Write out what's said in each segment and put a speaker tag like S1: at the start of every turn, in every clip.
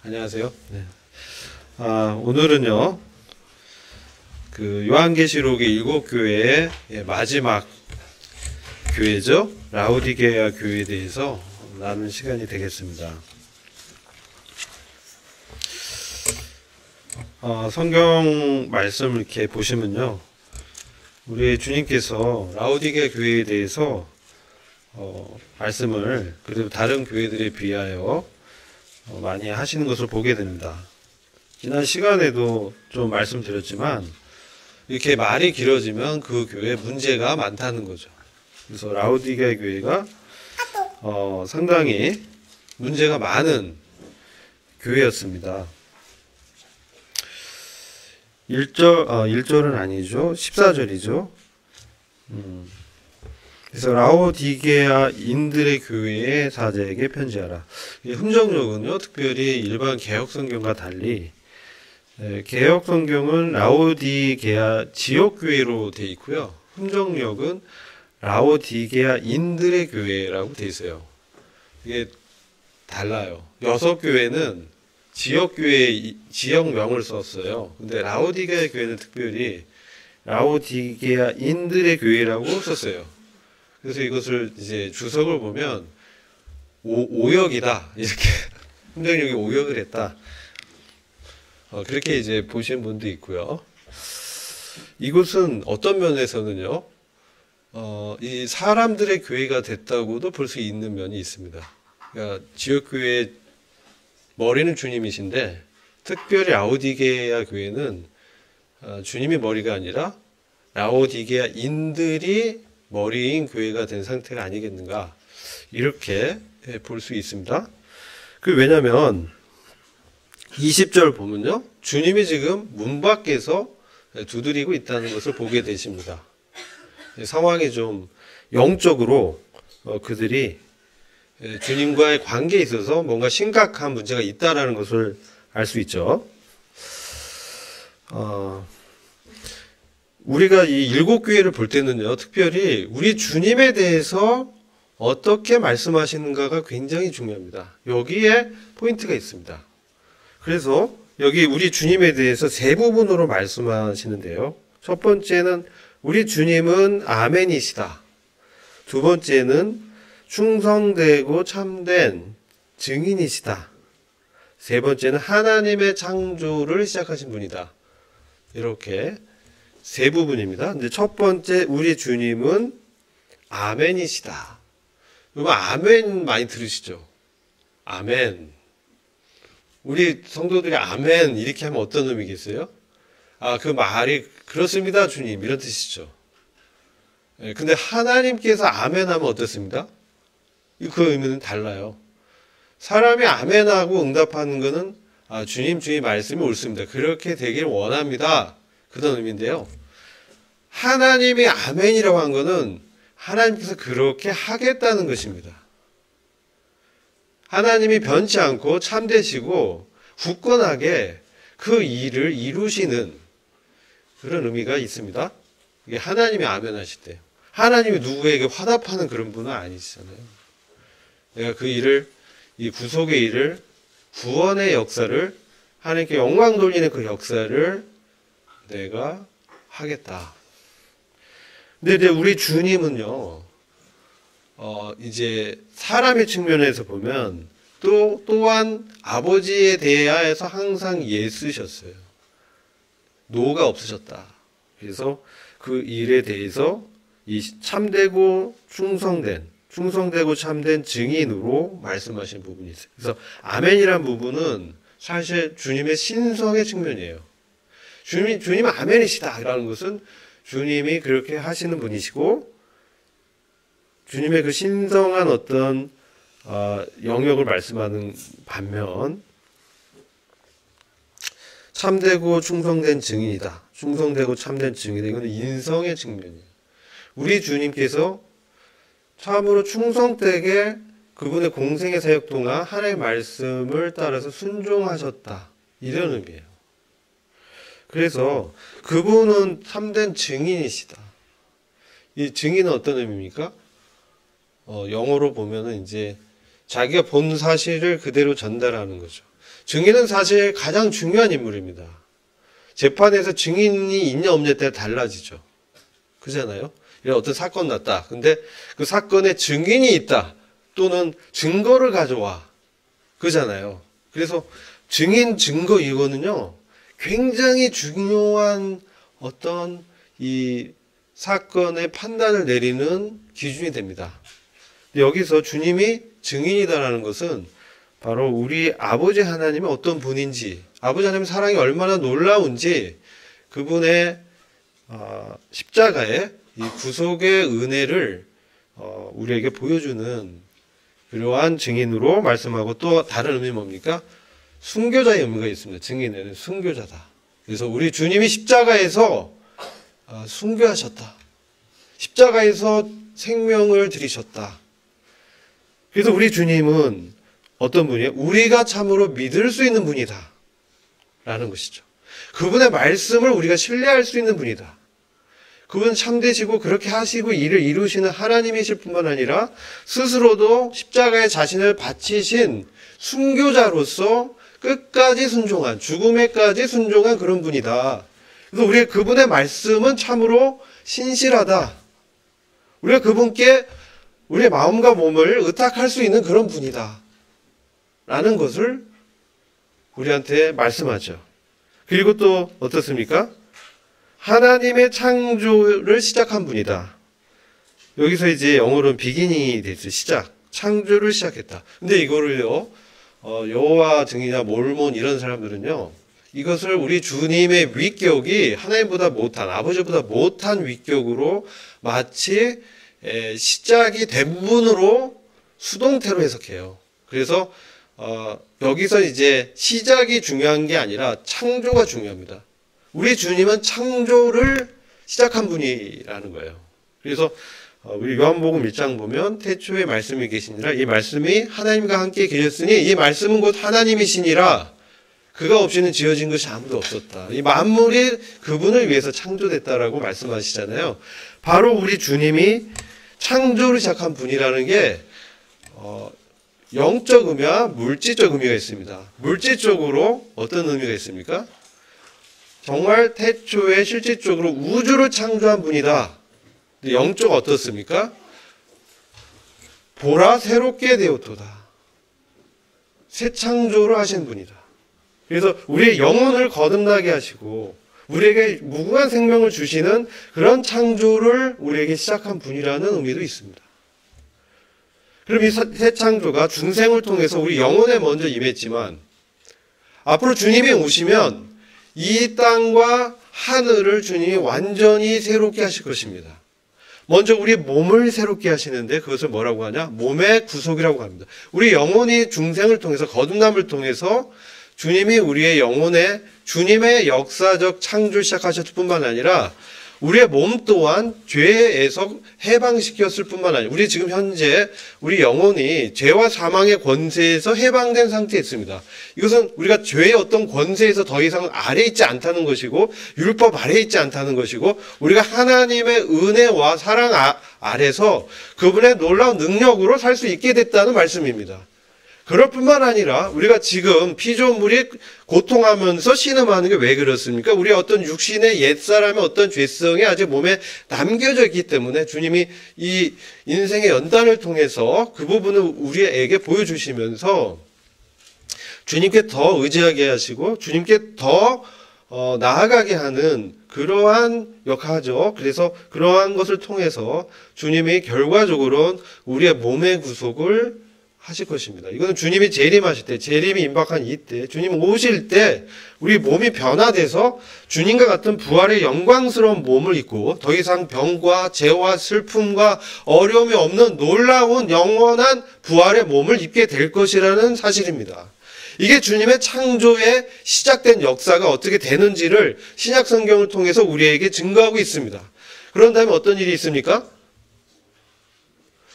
S1: 안녕하세요. 네. 오늘은요, 그 요한계시록의 7교회의 마지막 교회죠. 라오디게아 교회에 대해서 나눈 시간이 되겠습니다. 성경 말씀을 이렇게 보시면요, 우리 주님께서 라오디게아 교회에 대해서 말씀을 그래도 다른 교회들에 비하여 많이 하시는 것을 보게 됩니다. 지난 시간에도 좀 말씀드렸지만 이렇게 말이 길어지면 그 교회에 문제가 많다는 거죠. 그래서 라오디게아 교회가 상당히 문제가 많은 교회였습니다. 1절은 아니죠. 14절이죠. 그래서 라오디게아인들의 교회의 사제에게 편지하라. 흥정역은요, 특별히 일반 개혁성경과 달리 개혁성경은 라오디게아 지역교회로 되어 있고요. 흥정역은 라오디게아인들의 교회라고 되어 있어요. 이게 달라요. 6교회는 지역교회 지역명을 썼어요. 근데 라오디게아 교회는 특별히 라오디게아인들의 교회라고 썼어요. 그래서 이것을 이제 주석을 보면 오역이다, 이렇게 흥정역이 오역을 했다, 그렇게 이제 보시는 분도 있고요. 이곳은 어떤 면에서는요, 이 사람들의 교회가 됐다고도 볼 수 있는 면이 있습니다. 그러니까 지역교회의 머리는 주님이신데 특별히 라오디게아 교회는 주님이 머리가 아니라 라오디게아인들이 머리인 교회가 된 상태가 아니겠는가, 이렇게 볼 수 있습니다. 왜냐하면 20절 보면요, 주님이 지금 문 밖에서 두드리고 있다는 것을 보게 되십니다. 상황이 좀 영적으로 그들이 주님과의 관계에 있어서 뭔가 심각한 문제가 있다라는 것을 알 수 있죠. 우리가 이 7교회를 볼 때는요, 특별히 우리 주님에 대해서 어떻게 말씀하시는가가 굉장히 중요합니다. 여기에 포인트가 있습니다. 그래서 여기 우리 주님에 대해서 세 부분으로 말씀하시는데요. 첫 번째는 우리 주님은 아멘이시다. 두 번째는 충성되고 참된 증인이시다. 세 번째는 하나님의 창조를 시작하신 분이다. 이렇게 세 부분입니다. 근데 첫 번째, 우리 주님은 아멘이시다. 여러분, 아멘 많이 들으시죠? 아멘. 우리 성도들이 아멘 이렇게 하면 어떤 의미겠어요? 그 말이 그렇습니다, 주님, 이런 뜻이죠. 근데 하나님께서 아멘 하면 어떻습니까? 그 의미는 달라요. 사람이 아멘하고 응답하는 것은 주님 말씀이 옳습니다, 그렇게 되길 원합니다, 그런 의미인데요. 하나님이 아멘이라고 한 것은 하나님께서 그렇게 하겠다는 것입니다. 하나님이 변치 않고 참되시고 굳건하게 그 일을 이루시는 그런 의미가 있습니다. 이게 하나님이 아멘 하실 때, 하나님이 누구에게 화답하는 그런 분은 아니시잖아요. 내가 그 일을, 이 구속의 일을, 구원의 역사를, 하나님께 영광 돌리는 그 역사를 내가 하겠다. 근데 이제 우리 주님은요, 이제 사람의 측면에서 보면 또한 아버지에 대하여서 항상 예쓰셨어요. 노가 없으셨다. 그래서 그 일에 대해서 이 참되고 충성되고 참된 증인으로 말씀하신 부분이 있어요. 그래서 아멘이란 부분은 사실 주님의 신성의 측면이에요. 주님은 아멘이시다라는 것은 주님이 그렇게 하시는 분이시고, 주님의 그 신성한 어떤 영역을 말씀하는 반면, 참되고 충성된 증인이다, 충성되고 참된 증인이다, 이건 인성의 측면이에요. 우리 주님께서 참으로 충성되게 그분의 공생의 사역 동안 하나님의 말씀을 따라서 순종하셨다, 이런 의미예요. 그래서 그분은 참된 증인이시다. 이 증인은 어떤 의미입니까? 영어로 보면은 이제 자기가 본 사실을 그대로 전달하는 거죠. 증인은 사실 가장 중요한 인물입니다. 재판에서 증인이 있냐 없냐에 따라 달라지죠. 그잖아요. 이런 어떤 사건 났다. 근데 그 사건에 증인이 있다. 또는 증거를 가져와. 그잖아요. 그래서 증인, 증거 이거는요, 굉장히 중요한 어떤 이 사건의 판단을 내리는 기준이 됩니다. 여기서 주님이 증인이다라는 것은 바로 우리 아버지 하나님이 어떤 분인지, 아버지 하나님의 사랑이 얼마나 놀라운지 그분의 십자가의 이 구속의 은혜를 우리에게 보여주는 그러한 증인으로 말씀하고, 또 다른 의미 뭡니까? 순교자의 의미가 있습니다. 증인에는 순교자다. 그래서 우리 주님이 십자가에서 순교하셨다. 십자가에서 생명을 들이셨다. 그래서 우리 주님은 어떤 분이에요? 우리가 참으로 믿을 수 있는 분이다 라는 것이죠. 그분의 말씀을 우리가 신뢰할 수 있는 분이다. 그분은 참되시고 그렇게 하시고 일을 이루시는 하나님이실 뿐만 아니라 스스로도 십자가에 자신을 바치신 순교자로서 끝까지 순종한, 죽음에까지 순종한 그런 분이다. 그래서 우리가 그분의 말씀은 참으로 신실하다. 우리가 그분께 우리의 마음과 몸을 의탁할 수 있는 그런 분이다 라는 것을 우리한테 말씀하죠. 그리고 또 어떻습니까? 하나님의 창조를 시작한 분이다. 여기서 이제 영어로는 비기닝이 됐어요. 시작. 창조를 시작했다. 근데 이거를요, 여호와 증인이나 몰몬 이런 사람들은요, 이것을 우리 주님의 위격이 하나님보다 못한, 아버지보다 못한 위격으로 마치 시작이 된 분으로 수동태로 해석해요. 그래서 여기서 이제 시작이 중요한 게 아니라 창조가 중요합니다. 우리 주님은 창조를 시작한 분이라는 거예요. 그래서 우리 요한복음 1장 보면 태초에 말씀이 계시니라, 이 말씀이 하나님과 함께 계셨으니 이 말씀은 곧 하나님이시니라, 그가 없이는 지어진 것이 아무도 없었다. 이 만물이 그분을 위해서 창조됐다라고 말씀하시잖아요. 바로 우리 주님이 창조를 시작한 분이라는 게 영적 의미와 물질적 의미가 있습니다. 물질적으로 어떤 의미가 있습니까? 정말 태초에 실질적으로 우주를 창조한 분이다. 영적 어떻습니까? 보라 새롭게 되었도다. 새 창조를 하신 분이다. 그래서 우리의 영혼을 거듭나게 하시고 우리에게 무궁한 생명을 주시는 그런 창조를 우리에게 시작한 분이라는 의미도 있습니다. 그럼 이 새 창조가 중생을 통해서 우리 영혼에 먼저 임했지만 앞으로 주님이 오시면 이 땅과 하늘을 주님이 완전히 새롭게 하실 것입니다. 먼저 우리 몸을 새롭게 하시는데 그것을 뭐라고 하냐? 몸의 구속이라고 합니다. 우리 영혼이 중생을 통해서, 거듭남을 통해서 주님이 우리의 영혼에 주님의 역사적 창조를 시작하셨을 뿐만 아니라 우리의 몸 또한 죄에서 해방시켰을 뿐만 아니라 우리 지금 현재 우리 영혼이 죄와 사망의 권세에서 해방된 상태에 있습니다. 이것은 우리가 죄의 어떤 권세에서 더 이상 아래 있지 않다는 것이고 율법 아래 있지 않다는 것이고 우리가 하나님의 은혜와 사랑 아래서 그분의 놀라운 능력으로 살 수 있게 됐다는 말씀입니다. 그럴 뿐만 아니라 우리가 지금 피조물이 고통하면서 신음하는 게 왜 그렇습니까? 우리의 어떤 육신의 옛사람의 어떤 죄성이 아직 몸에 남겨져 있기 때문에 주님이 이 인생의 연단을 통해서 그 부분을 우리에게 보여주시면서 주님께 더 의지하게 하시고 주님께 더 나아가게 하는 그러한 역하죠. 그래서 그러한 것을 통해서 주님이 결과적으로 우리의 몸의 구속을 하실 것입니다. 이거는 주님이 재림하실 때, 재림이 임박한 이때, 주님 오실 때 우리 몸이 변화돼서 주님과 같은 부활의 영광스러운 몸을 입고 더 이상 병과 죄와 슬픔과 어려움이 없는 놀라운 영원한 부활의 몸을 입게 될 것이라는 사실입니다. 이게 주님의 창조에 시작된 역사가 어떻게 되는지를 신약 성경을 통해서 우리에게 증거하고 있습니다. 그런 다음에 어떤 일이 있습니까?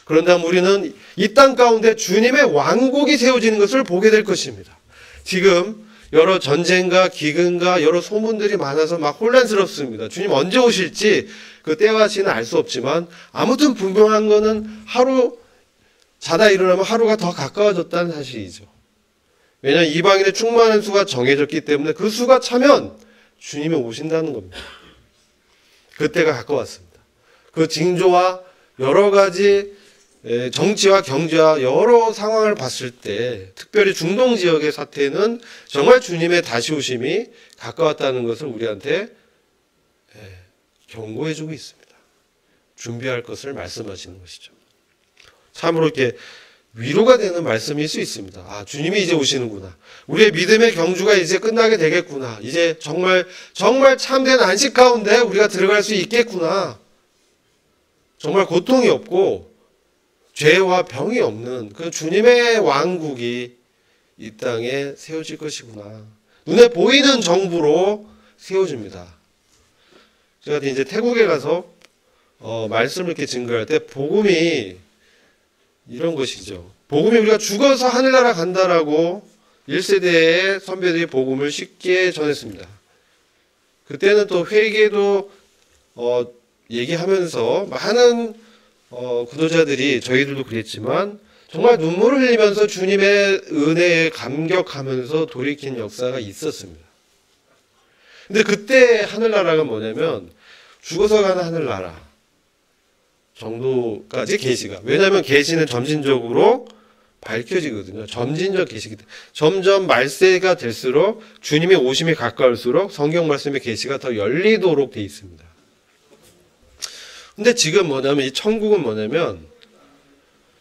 S1: 그런 다음 우리는 이 땅 가운데 주님의 왕국이 세워지는 것을 보게 될 것입니다. 지금 여러 전쟁과 기근과 여러 소문들이 많아서 막 혼란스럽습니다. 주님 언제 오실지 그 때와 시는 알 수 없지만 아무튼 분명한 거는 하루 자다 일어나면 하루가 더 가까워졌다는 사실이죠. 왜냐하면 이방인의 충만한 수가 정해졌기 때문에 그 수가 차면 주님이 오신다는 겁니다. 그때가 가까웠습니다. 그 징조와 여러 가지 정치와 경제와 여러 상황을 봤을 때 특별히 중동 지역의 사태는 정말 주님의 다시 오심이 가까웠다는 것을 우리한테 경고해주고 있습니다. 준비할 것을 말씀하시는 것이죠. 참으로 이렇게 위로가 되는 말씀일 수 있습니다. 아, 주님이 이제 오시는구나. 우리의 믿음의 경주가 이제 끝나게 되겠구나. 이제 정말 참된 안식 가운데 우리가 들어갈 수 있겠구나. 정말 고통이 없고 죄와 병이 없는 그 주님의 왕국이 이 땅에 세워질 것이구나. 눈에 보이는 정부로 세워집니다. 제가 이제 태국에 가서 말씀을 이렇게 증거할 때 복음이 이런 것이죠. 복음이 우리가 죽어서 하늘나라 간다라고 1세대의 선배들이 복음을 쉽게 전했습니다. 그때는 또 회개도 얘기하면서 많은 구도자들이 저희들도 그랬지만 정말 눈물을 흘리면서 주님의 은혜에 감격하면서 돌이킨 역사가 있었습니다. 근데 그때 하늘나라가 뭐냐면 죽어서 가는 하늘나라 정도까지 계시가. 왜냐하면 계시는 점진적으로 밝혀지거든요. 점진적 계시기 때문에 점점 말세가 될수록 주님의 오심이 가까울수록 성경 말씀의 계시가 더 열리도록 돼 있습니다. 근데 지금 뭐냐면 이 천국은 뭐냐면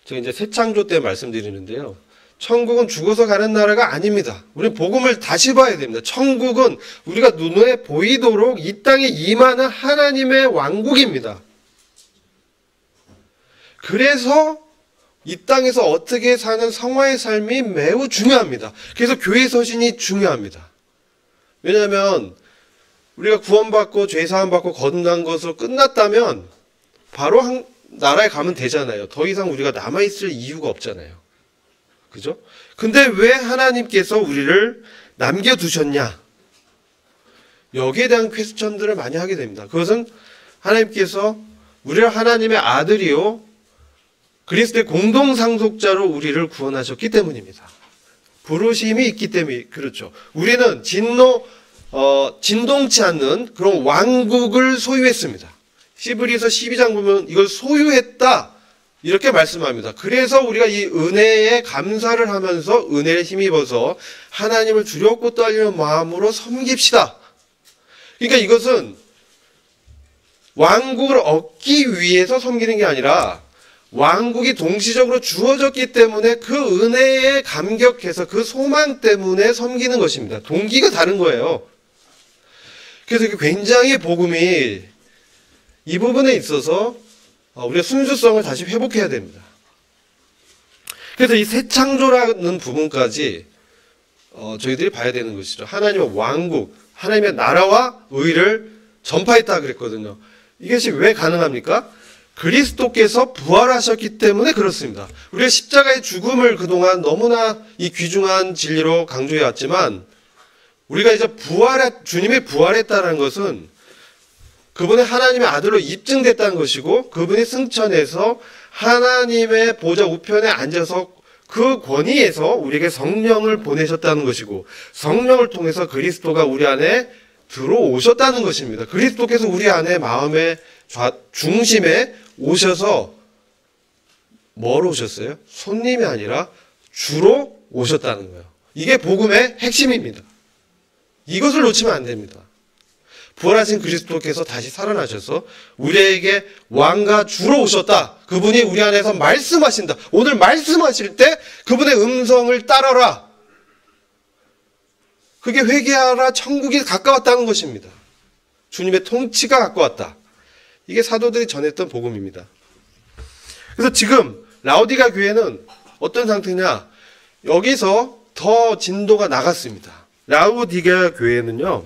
S1: 제가 이제 새 창조 때 말씀드리는데요. 천국은 죽어서 가는 나라가 아닙니다. 우리는 복음을 다시 봐야 됩니다. 천국은 우리가 눈에 보이도록 이 땅에 임하는 하나님의 왕국입니다. 그래서 이 땅에서 어떻게 사는 성화의 삶이 매우 중요합니다. 그래서 교회 서신이 중요합니다. 왜냐하면 우리가 구원받고 죄사함받고 거듭난 것으로 끝났다면 바로 나라에 가면 되잖아요. 더 이상 우리가 남아있을 이유가 없잖아요. 그죠? 근데 왜 하나님께서 우리를 남겨두셨냐? 여기에 대한 퀘스천들을 많이 하게 됩니다. 그것은 하나님께서 우리를 하나님의 아들이요 그리스도의 공동상속자로 우리를 구원하셨기 때문입니다. 부르심이 있기 때문에 그렇죠. 우리는 진동치 않는 그런 왕국을 소유했습니다. 히브리서 12장 보면 이걸 소유했다 이렇게 말씀합니다. 그래서 우리가 이 은혜에 감사를 하면서 은혜에 힘입어서 하나님을 두렵고 떨리는 마음으로 섬깁시다. 그러니까 이것은 왕국을 얻기 위해서 섬기는 게 아니라 왕국이 동시적으로 주어졌기 때문에 그 은혜에 감격해서 그 소망 때문에 섬기는 것입니다. 동기가 다른 거예요. 그래서 굉장히 복음이 이 부분에 있어서 우리가 순수성을 다시 회복해야 됩니다. 그래서 이 새 창조라는 부분까지 저희들이 봐야 되는 것이죠. 하나님의 왕국, 하나님의 나라와 의를 전파했다 그랬거든요. 이것이 왜 가능합니까? 그리스도께서 부활하셨기 때문에 그렇습니다. 우리가 십자가의 죽음을 그동안 너무나 이 귀중한 진리로 강조해 왔지만 우리가 이제 주님이 부활했다는 것은 그분의 하나님의 아들로 입증됐다는 것이고 그분이 승천해서 하나님의 보좌 우편에 앉아서 그 권위에서 우리에게 성령을 보내셨다는 것이고 성령을 통해서 그리스도가 우리 안에 들어오셨다는 것입니다. 그리스도께서 우리 안에 마음의 중심에 오셔서 뭐로 오셨어요? 손님이 아니라 주로 오셨다는 거예요. 이게 복음의 핵심입니다. 이것을 놓치면 안 됩니다. 부활하신 그리스도께서 다시 살아나셔서 우리에게 왕과 주로 오셨다. 그분이 우리 안에서 말씀하신다. 오늘 말씀하실 때 그분의 음성을 따라라. 그게 회개하라. 천국이 가까웠다는 것입니다. 주님의 통치가 가까웠다. 이게 사도들이 전했던 복음입니다. 그래서 지금 라오디가 교회는 어떤 상태냐? 여기서 더 진도가 나갔습니다. 라오디게아 교회는요.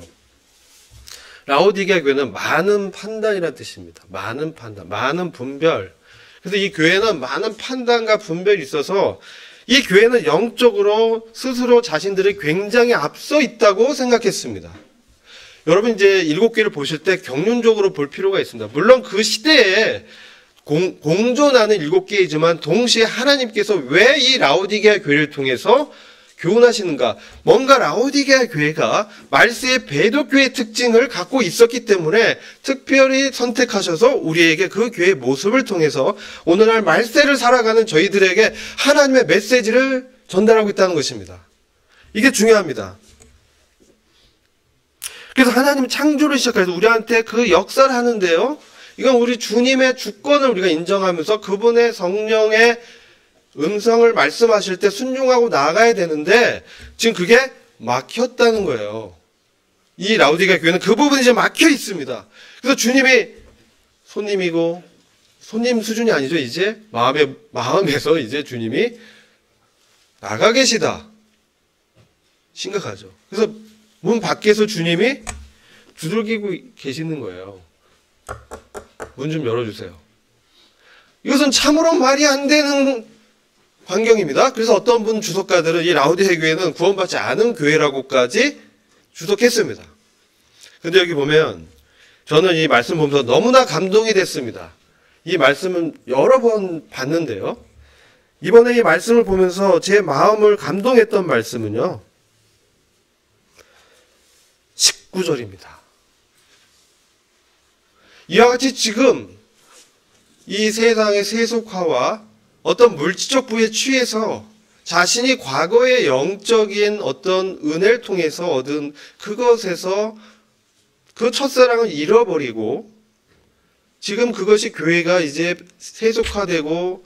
S1: 라오디게아 교회는 많은 판단이라는 뜻입니다. 많은 판단, 많은 분별. 그래서 이 교회는 많은 판단과 분별이 있어서 이 교회는 영적으로 스스로 자신들이 굉장히 앞서 있다고 생각했습니다. 여러분 이제 7개를 보실 때 경륜적으로 볼 필요가 있습니다. 물론 그 시대에 공존하는 7개이지만 동시에 하나님께서 왜 이 라오디게아 교회를 통해서 교훈하시는가? 뭔가 라오디게아 교회가 말세의 배도교의 특징을 갖고 있었기 때문에 특별히 선택하셔서 우리에게 그 교회의 모습을 통해서 오늘날 말세를 살아가는 저희들에게 하나님의 메시지를 전달하고 있다는 것입니다. 이게 중요합니다. 그래서 하나님 창조를 시작해서 우리한테 그 역사를 하는데요. 이건 우리 주님의 주권을 우리가 인정하면서 그분의 성령의 음성을 말씀하실 때 순종하고 나아가야 되는데 지금 그게 막혔다는 거예요. 이 라오디게아 교회는 그 부분이 이제 막혀 있습니다. 그래서 주님이 손님이고 손님 수준이 아니죠. 이제 마음에서 이제 주님이 나가 계시다. 심각하죠. 그래서 문 밖에서 주님이 두들기고 계시는 거예요. 문 좀 열어주세요. 이것은 참으로 말이 안 되는 환경입니다. 그래서 어떤 분 주석가들은 이 라오디게아 교회는 구원받지 않은 교회라고까지 주석했습니다. 근데 여기 보면 저는 이 말씀 보면서 너무나 감동이 됐습니다. 이 말씀은 여러 번 봤는데요. 이번에 이 말씀을 보면서 제 마음을 감동했던 말씀은요. 19절입니다. 이와 같이 지금 이 세상의 세속화와 어떤 물질적 부에 취해서 자신이 과거의 영적인 어떤 은혜를 통해서 얻은 그것에서 그 첫사랑을 잃어버리고 지금 그것이 교회가 이제 세속화되고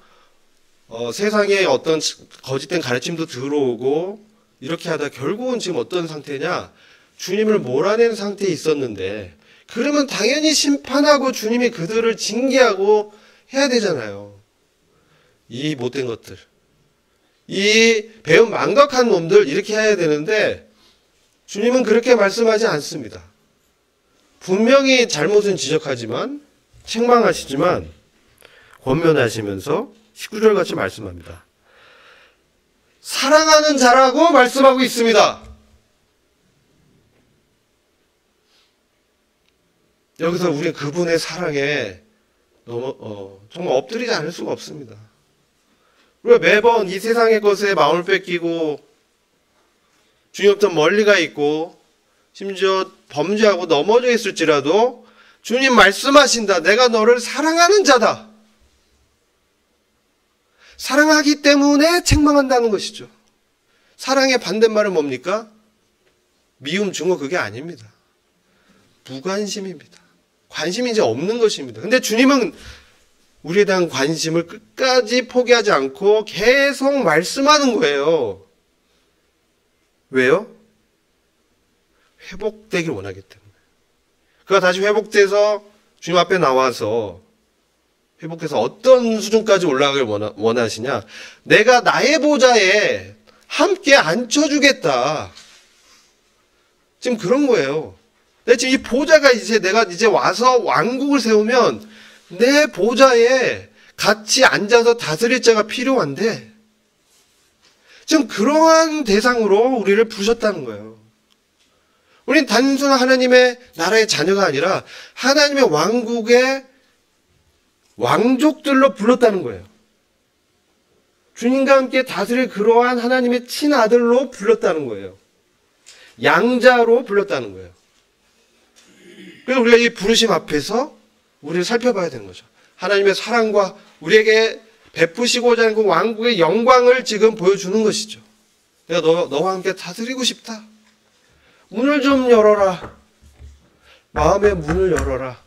S1: 세상에 어떤 거짓된 가르침도 들어오고 이렇게 하다 결국은 지금 어떤 상태냐? 주님을 몰아낸 상태에 있었는데 그러면 당연히 심판하고 주님이 그들을 징계하고 해야 되잖아요. 이 못된 것들, 이 배운 망덕한 놈들 이렇게 해야 되는데 주님은 그렇게 말씀하지 않습니다. 분명히 잘못은 지적하지만 책망하시지만 권면하시면서 19절 같이 말씀합니다. 사랑하는 자라고 말씀하고 있습니다. 여기서 우리 그분의 사랑에 정말 엎드리지 않을 수가 없습니다. 우리가 매번 이 세상의 것에 마음을 뺏기고 주님부터 멀리 가 있고 심지어 범죄하고 넘어져 있을지라도 주님 말씀하신다. 내가 너를 사랑하는 자다. 사랑하기 때문에 책망한다는 것이죠. 사랑의 반대말은 뭡니까? 미움, 증오 그게 아닙니다. 무관심입니다. 관심이 이제 없는 것입니다. 근데 주님은 우리에 대한 관심을 끝까지 포기하지 않고 계속 말씀하는 거예요. 왜요? 회복되길 원하기 때문에. 그가 다시 회복돼서 주님 앞에 나와서 회복해서 어떤 수준까지 올라가길 원하시냐? 내가 나의 보좌에 함께 앉혀주겠다. 지금 그런 거예요. 지금 이 보좌가 내가 이제 와서 왕국을 세우면 내 보좌에 같이 앉아서 다스릴 자가 필요한데 지금 그러한 대상으로 우리를 부르셨다는 거예요. 우리는 단순한 하나님의 나라의 자녀가 아니라 하나님의 왕국의 왕족들로 불렀다는 거예요. 주님과 함께 다스릴 그러한 하나님의 친아들로 불렀다는 거예요. 양자로 불렀다는 거예요. 그래서 우리가 이 부르심 앞에서 우리를 살펴봐야 되는 거죠. 하나님의 사랑과 우리에게 베푸시고자 하는 그 왕국의 영광을 지금 보여주는 것이죠. 내가 너와 함께 다스리고 싶다. 문을 좀 열어라. 마음의 문을 열어라.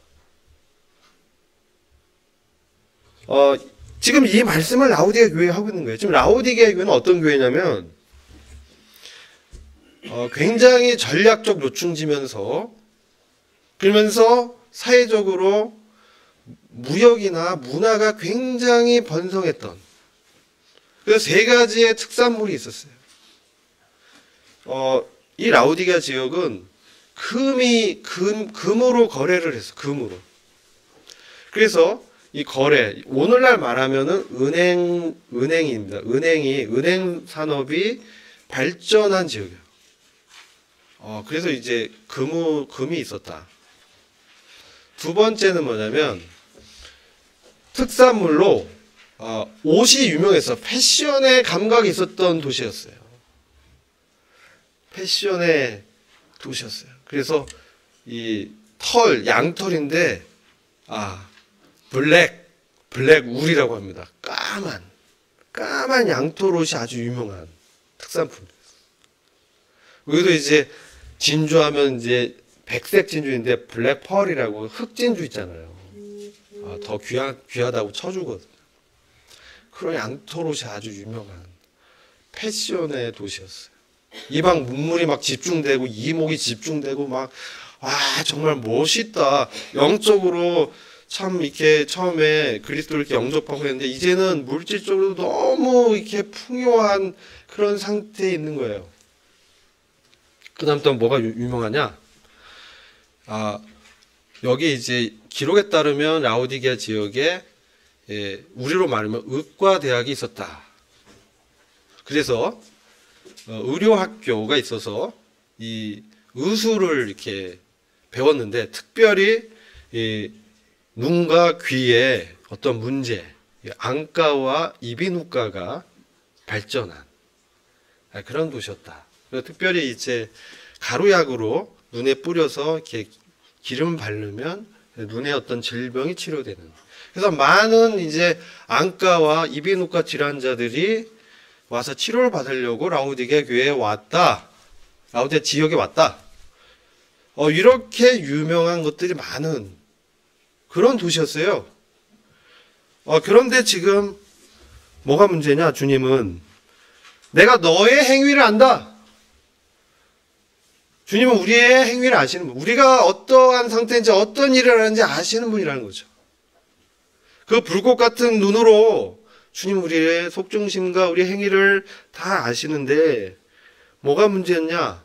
S1: 지금 이 말씀을 라오디게아 교회에 하고 있는 거예요. 지금 라오디게아 교회는 어떤 교회냐면 굉장히 전략적 노충지면서 그러면서 사회적으로 무역이나 문화가 굉장히 번성했던 그래서 세 가지의 특산물이 있었어요. 이 라오디게아 지역은 금으로 거래를 했어. 금으로. 그래서 이 거래 오늘날 말하면은 은행입니다. 은행 산업이 발전한 지역이에요. 그래서 이제 금이 있었다. 두 번째는 뭐냐면 특산물로 옷이 유명해서 패션의 감각이 있었던 도시였어요. 패션의 도시였어요. 그래서 이 양털인데 블랙 울이라고 합니다. 까만 양털 옷이 아주 유명한 특산품이었어요. 여기도 이제 진주하면 이제 백색 진주인데 블랙 펄이라고 흑진주 있잖아요. 더 귀하다고 쳐주거든요. 그런 양털 옷이 아주 유명한 패션의 도시였어요. 이방 문물이 막 집중되고 이목이 집중되고 정말 멋있다. 영적으로 참 이렇게 처음에 그리스도를 이렇게 영접하고 했는데 이제는 물질적으로 너무 이렇게 풍요한 그런 상태에 있는 거예요. 그 다음 또 뭐가 유명하냐? 여기 이제 기록에 따르면 라오디게아 지역에 우리로 말하면 의과 대학이 있었다. 그래서 의료학교가 있어서 이 의술을 이렇게 배웠는데 특별히 이 눈과 귀의 어떤 문제, 안과와 이비인후과가 발전한 그런 도시였다. 그래서 특별히 이제 가루약으로 눈에 뿌려서 이렇게 기름 바르면 눈의 어떤 질병이 치료되는. 그래서 많은 이제 안과와 이비인후과 질환자들이 와서 치료를 받으려고 라오디게아 교회에 왔다. 라오디게아 지역에 왔다. 이렇게 유명한 것들이 많은 그런 도시였어요. 그런데 지금 뭐가 문제냐? 주님은 내가 너의 행위를 안다. 주님은 우리의 행위를 아시는 분. 우리가 어떠한 상태인지 어떤 일을 하는지 아시는 분이라는 거죠. 그 불꽃 같은 눈으로 주님 우리의 속중심과 우리의 행위를 다 아시는데 뭐가 문제였냐?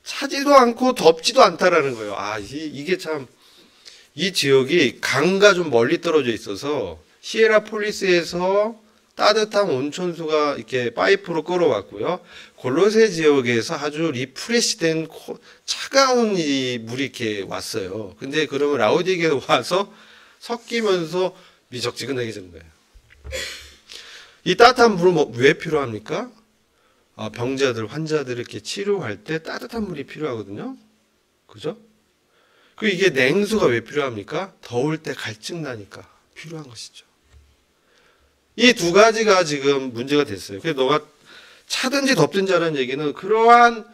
S1: 차지도 않고 덥지도 않다라는 거예요. 이게 참 이 지역이 강과 좀 멀리 떨어져 있어서 히에라폴리스에서 따뜻한 온천수가 이렇게 파이프로 끌어왔고요. 골로새 지역에서 아주 리프레시된 차가운 이 물이 이렇게 왔어요. 근데 그러면 라오디게아에 와서 섞이면서 미적지근하게 되는 거예요. 이 따뜻한 물은 왜 필요합니까? 병자들, 환자들 이렇게 치료할 때 따뜻한 물이 필요하거든요. 그죠? 그리고 이게 냉수가 왜 필요합니까? 더울 때 갈증 나니까 필요한 것이죠. 이 두 가지가 지금 문제가 됐어요. 그래서 너가 차든지 덥든지 하는 얘기는 그러한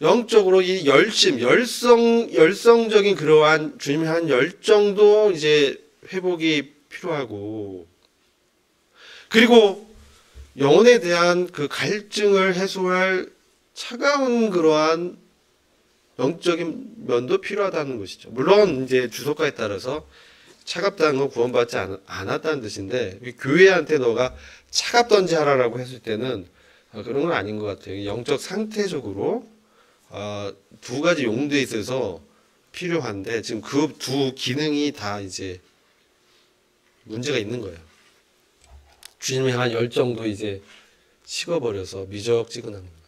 S1: 영적으로 이 열성적인 그러한 주님의 한 열정도 이제 회복이 필요하고, 그리고 영혼에 대한 그 갈증을 해소할 차가운 그러한 영적인 면도 필요하다는 것이죠. 물론 이제 주석가에 따라서 차갑다는 건 구원받지 않았다는 뜻인데, 교회한테 너가 차갑던지 하라라고 했을 때는 그런 건 아닌 것 같아요. 영적 상태적으로 두 가지 용도에 있어서 필요한데 지금 그 두 기능이 다 이제 문제가 있는 거예요. 주님을 향한 열정도 이제 식어버려서 미적지근한 거예요.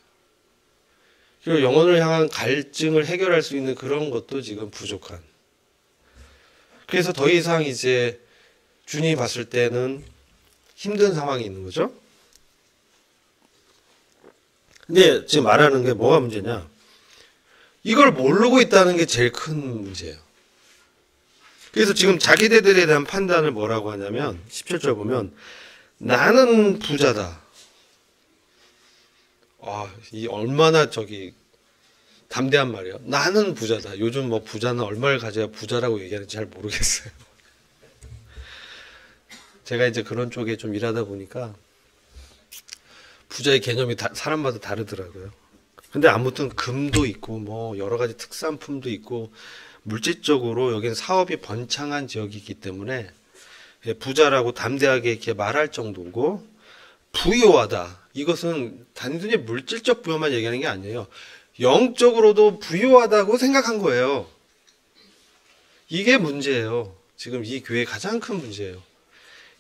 S1: 그리고 영혼을 향한 갈증을 해결할 수 있는 그런 것도 지금 부족한. 그래서 더 이상 이제 주님이 봤을 때는 힘든 상황이 있는 거죠. 근데 지금 말하는 게 뭐가 문제냐? 이걸 모르고 있다는 게 제일 큰 문제예요. 그래서 지금 자기들에 대한 판단을 뭐라고 하냐면 17절 보면 나는 부자다. 이 얼마나 담대한 말이에요. 나는 부자다. 요즘 부자는 얼마를 가져야 부자라고 얘기하는지 잘 모르겠어요. 제가 이제 그런 쪽에 좀 일하다 보니까 부자의 개념이 사람마다 다르더라고요. 근데 아무튼 금도 있고 여러 가지 특산품도 있고 물질적으로 여기는 사업이 번창한 지역이기 때문에 부자라고 담대하게 이렇게 말할 정도고, 부유하다. 이것은 단순히 물질적 부여만 얘기하는 게 아니에요. 영적으로도 부유하다고 생각한 거예요. 이게 문제예요. 지금 이 교회의 가장 큰 문제예요.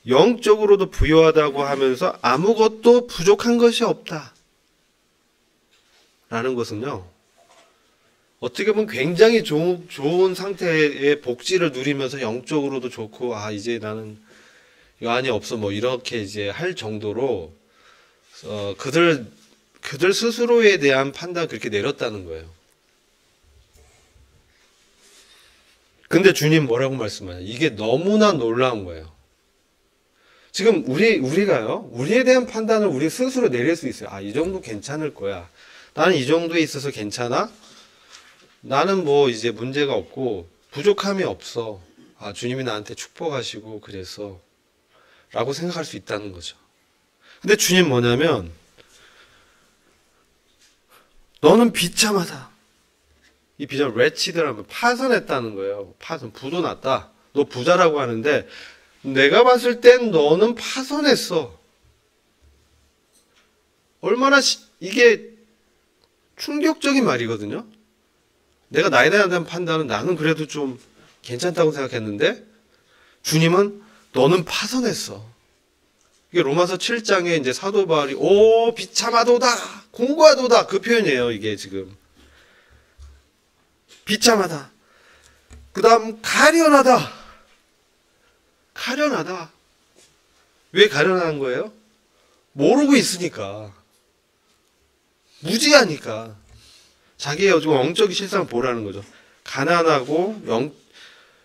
S1: 영적으로도 부유하다고 하면서 아무것도 부족한 것이 없다. 라는 것은요, 어떻게 보면 굉장히 좋은 상태의 복지를 누리면서 영적으로도 좋고, 이제 나는 여한이 없어, 이렇게 이제 할 정도로, 그들 그들 스스로에 대한 판단 그렇게 내렸다는 거예요. 근데 주님 뭐라고 말씀하냐? 이게 너무나 놀라운 거예요. 지금 우리가요, 우리에 대한 판단을 우리 스스로 내릴 수 있어요. 아, 이 정도 괜찮을 거야. 나는 이 정도에 있어서 괜찮아? 나는 뭐 이제 문제가 없고 부족함이 없어. 아, 주님이 나한테 축복하시고 그래서 라고 생각할 수 있다는 거죠. 근데 주님 뭐냐면 너는 비참하다. 이 비참, wretched라면 파산했다는 거예요. 파산, 부도 났다. 너 부자라고 하는데 내가 봤을 땐 너는 파산했어. 얼마나 이게 충격적인 말이거든요. 내가 나에 대한 판단은 나는 그래도 좀 괜찮다고 생각했는데 주님은 너는 파산했어. 이게 로마서 7장에 이제 사도 바울이 오 비참하도다 공고하도다 그 표현이에요. 이게 지금 비참하다. 그 다음 가련하다. 가련하다. 왜 가련한 거예요? 모르고 있으니까. 무지하니까. 자기의 요즘 영적인 실상을 보라는 거죠. 가난하고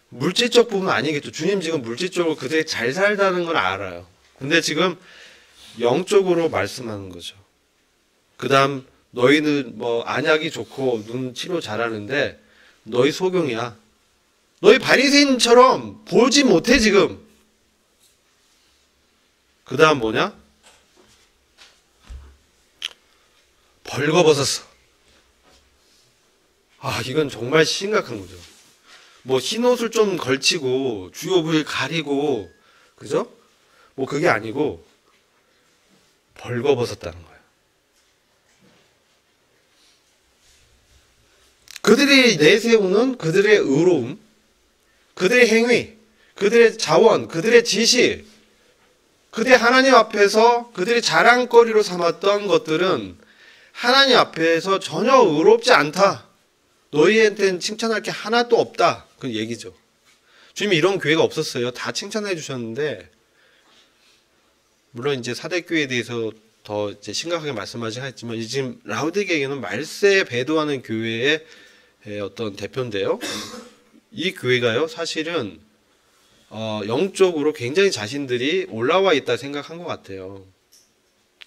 S1: 물질적 부분은 아니겠죠. 주님 지금 물질적으로 그들이 잘 살다는 걸 알아요. 근데 지금 영적으로 말씀하는 거죠. 그 다음 너희는 뭐 안약이 좋고 눈 치료 잘하는데 너희 소경이야. 너희 바리새인처럼 보지 못해 지금. 그 다음 뭐냐? 벌거벗었어. 아, 이건 정말 심각한 거죠. 뭐 흰옷을 좀 걸치고 주요 부위를 가리고 그죠? 뭐 그게 아니고 벌거벗었다는 거예요. 그들이 내세우는 그들의 의로움, 그들의 행위, 그들의 자원, 그들의 지식, 그들의 하나님 앞에서 그들이 자랑거리로 삼았던 것들은 하나님 앞에서 전혀 의롭지 않다. 너희한테는 칭찬할 게 하나도 없다. 그 얘기죠. 주님이 이런 교회가 없었어요. 다 칭찬해 주셨는데 물론 이제 사대교회에 대해서 더 이제 심각하게 말씀하시긴 했지만 지금 라우디게에는 말세에 배도하는 교회의 어떤 대표인데요. 이 교회가요 사실은 영적으로 굉장히 자신들이 올라와 있다 생각한 것 같아요.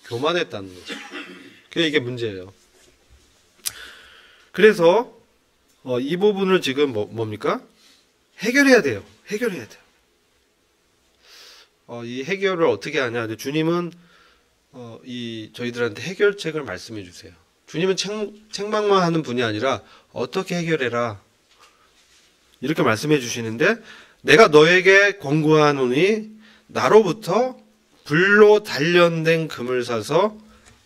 S1: 교만했다는 거죠. 그게 이게 문제예요. 그래서 이 부분을 지금 뭡니까? 해결해야 돼요. 해결해야 돼요. 이 해결을 어떻게 하냐? 주님은 저희들한테 해결책을 말씀해 주세요. 주님은 책망만 하는 분이 아니라 어떻게 해결해라 이렇게 말씀해 주시는데 내가 너에게 권고하노니 나로부터 불로 단련된 금을 사서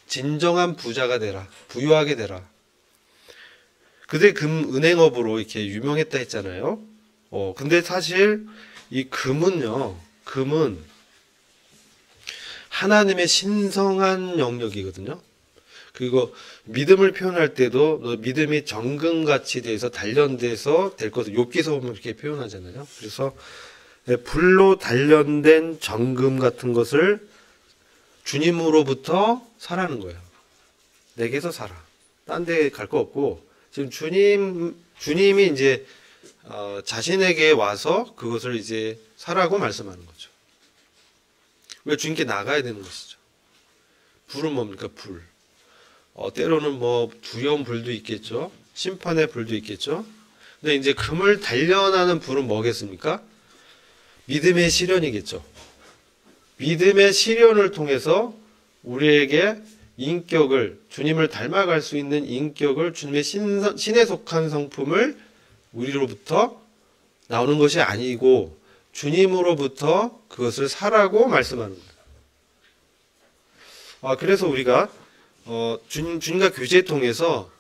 S1: 진정한 부자가 되라. 부유하게 되라. 그들의 은행업으로 이렇게 유명했다 했잖아요. 근데 사실 이 금은 하나님의 신성한 영역이거든요. 그리고 믿음을 표현할 때도 너 믿음이 정금같이 돼서 단련돼서 될 것을 욥기서 보면 이렇게 표현하잖아요. 그래서 불로 단련된 정금 같은 것을 주님으로부터 사라는 거예요. 내게서 살아. 딴 데 갈 거 없고 지금 주님이 이제 자신에게 와서 그것을 이제 사라고 말씀하는 거죠. 왜 주님께 나가야 되는 것이죠. 불은 뭡니까? 불. 때로는 뭐 두려운 불도 있겠죠. 심판의 불도 있겠죠. 근데 이제 금을 단련하는 불은 뭐겠습니까? 믿음의 시련이겠죠. 믿음의 시련을 통해서 우리에게 인격을, 주님을 닮아갈 수 있는 인격을, 주님의 신에 속한 성품을 우리로부터 나오는 것이 아니고 주님으로부터 그것을 사라고 말씀하는 거예요. 그래서 우리가 주님과 교제를 통해서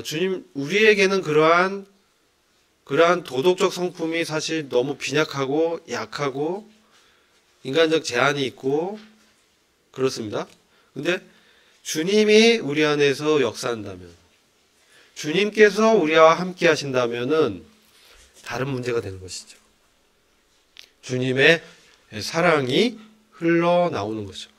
S1: 주님 우리에게는 그러한 도덕적 성품이 사실 너무 빈약하고 약하고 인간적 제한이 있고 그렇습니다. 근데 주님이 우리 안에서 역사한다면, 주님께서 우리와 함께 하신다면은 다른 문제가 되는 것이죠. 주님의 사랑이 흘러나오는 거죠.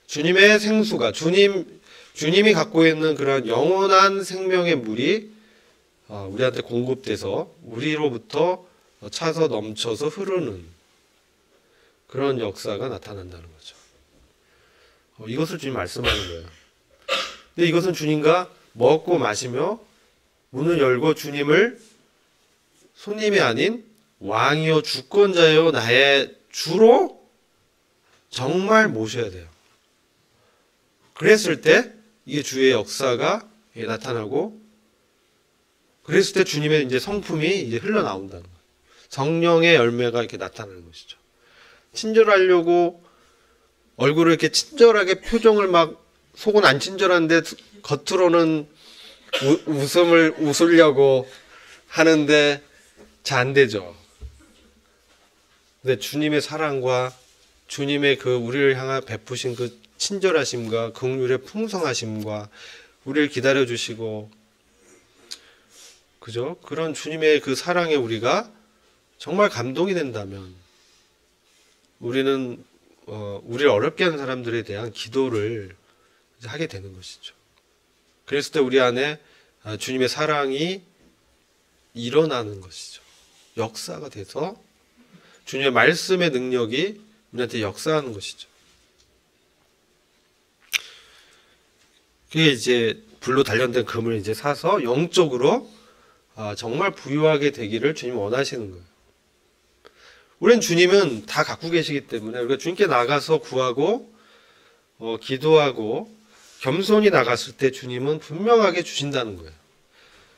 S1: 주님의 생수가, 주님 주님이 갖고 있는 그런 영원한 생명의 물이 우리한테 공급돼서 우리로부터 차서 넘쳐서 흐르는 그런 역사가 나타난다는 거죠. 이것을 주님 말씀하는 거예요. 근데 이것은 주님과 먹고 마시며 문을 열고 주님을 손님이 아닌 왕이요 주권자요 나의 주로 정말 모셔야 돼요. 그랬을 때 이게 주의 역사가 나타나고, 그랬을 때 주님의 이제 성품이 이제 흘러나온다는 거예요. 성령의 열매가 이렇게 나타나는 것이죠. 친절하려고 얼굴을 이렇게 친절하게 표정을 막, 속은 안 친절한데 겉으로는 웃음을 웃으려고 하는데 잘 안 되죠. 근데 주님의 사랑과 주님의 그 우리를 향한 베푸신 그 친절하심과 긍휼의 풍성하심과 우리를 기다려 주시고, 그죠? 그런 주님의 그 사랑에 우리가 정말 감동이 된다면 우리는 우리를 어렵게 하는 사람들에 대한 기도를 하게 되는 것이죠. 그랬을 때 우리 안에 주님의 사랑이 일어나는 것이죠. 역사가 돼서 주님의 말씀의 능력이 우리한테 역사하는 것이죠. 그게 이제 불로 단련된 금을 이제 사서 영적으로 정말 부유하게 되기를 주님 원하시는 거예요. 우리는 주님은 다 갖고 계시기 때문에 우리가 주님께 나가서 구하고 기도하고 겸손히 나갔을 때 주님은 분명하게 주신다는 거예요.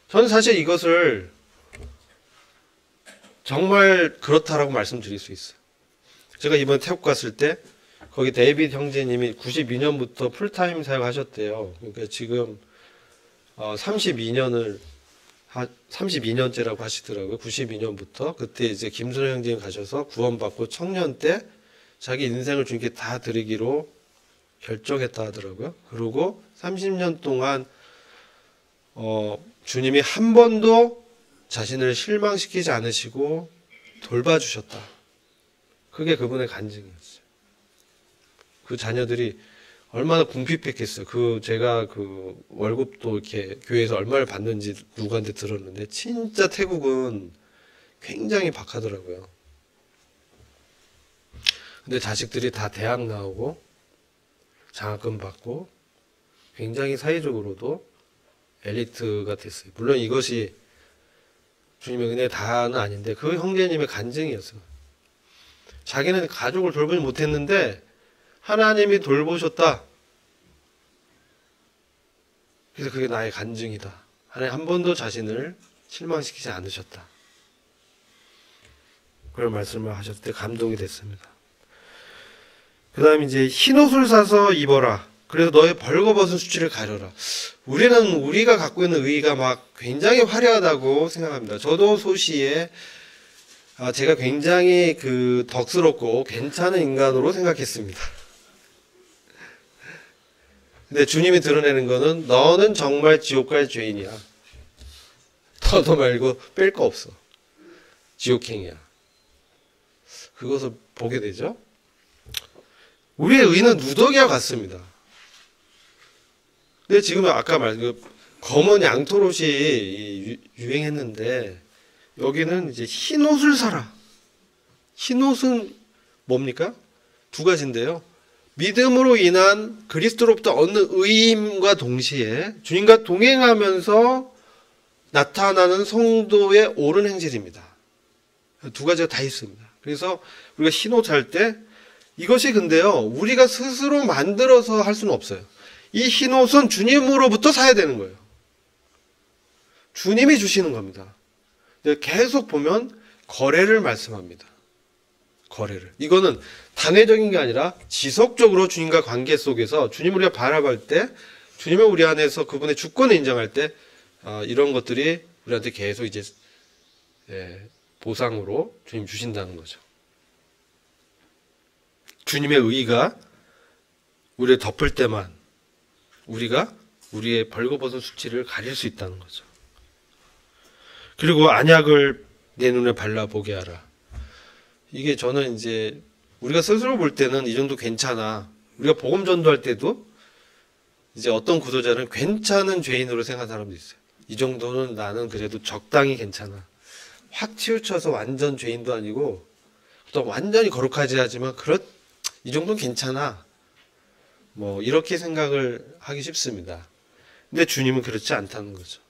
S1: 저는 사실 이것을 정말 그렇다라고 말씀드릴 수 있어요. 제가 이번에 태국 갔을 때 거기 데이빗 형제님이 92년부터 풀타임 사역하셨대요. 그러니까 지금 32년째라고 하시더라고요. 92년부터. 그때 이제 김순호 형제님 가셔서 구원받고 청년 때 자기 인생을 주님께 다 드리기로 결정했다 하더라고요. 그리고 30년 동안 주님이 한 번도 자신을 실망시키지 않으시고 돌봐주셨다. 그게 그분의 간증이었어요. 그 자녀들이 얼마나 궁핍했겠어요. 제가 월급도 이렇게 교회에서 얼마를 받는지 누구한테 들었는데, 진짜 태국은 굉장히 박하더라고요. 근데 자식들이 다 대학 나오고, 장학금 받고, 굉장히 사회적으로도 엘리트가 됐어요. 물론 이것이 주님의 은혜 다는 아닌데, 그 형제님의 간증이었어요. 자기는 가족을 돌보지 못했는데, 하나님이 돌보셨다. 그래서 그게 나의 간증이다. 하나님 한 번도 자신을 실망시키지 않으셨다. 그런 말씀을 하셨을 때 감동이 됐습니다. 그 다음에 이제 흰 옷을 사서 입어라. 그래서 너의 벌거벗은 수치를 가려라. 우리가 갖고 있는 의의가 막 굉장히 화려하다고 생각합니다. 저도 소시에 제가 굉장히 덕스럽고 괜찮은 인간으로 생각했습니다. 근데 주님이 드러내는 거는 너는 정말 지옥 갈 죄인이야. 더도 말고 뺄 거 없어. 지옥행이야. 그것을 보게 되죠. 우리의 의는 누더기와 같습니다. 근데 지금 아까 말한 검은 양털옷이 유행했는데, 여기는 이제 흰 옷을 사라. 흰 옷은 뭡니까? 두 가지인데요. 믿음으로 인한 그리스도로부터 얻는 의임과 동시에 주님과 동행하면서 나타나는 성도의 옳은 행실입니다. 두 가지가 다 있습니다. 그래서 우리가 흰옷 살 때 이것이 근데요, 우리가 스스로 만들어서 할 수는 없어요. 이 흰옷은 주님으로부터 사야 되는 거예요. 주님이 주시는 겁니다. 계속 보면 거래를 말씀합니다. 거래를. 이거는 단회적인 게 아니라 지속적으로 주님과 관계 속에서 주님을 우리가 바라볼 때, 주님을 우리 안에서 그분의 주권을 인정할 때 이런 것들이 우리한테 계속 이제 보상으로 주님 주신다는 거죠. 주님의 의의가 우리를 덮을 때만 우리가 우리의 벌거벗은 수치를 가릴 수 있다는 거죠. 그리고 안약을 내 눈에 발라보게 하라. 이게 저는 이제 우리가 스스로 볼 때는 이 정도 괜찮아. 우리가 복음 전도할 때도 이제 어떤 구도자는 괜찮은 죄인으로 생각하는 사람도 있어요. 이 정도는 나는 그래도 적당히 괜찮아. 확 치우쳐서 완전 죄인도 아니고 또 완전히 거룩하지 하지만 이 정도는 괜찮아. 뭐 이렇게 생각을 하기 쉽습니다. 근데 주님은 그렇지 않다는 거죠.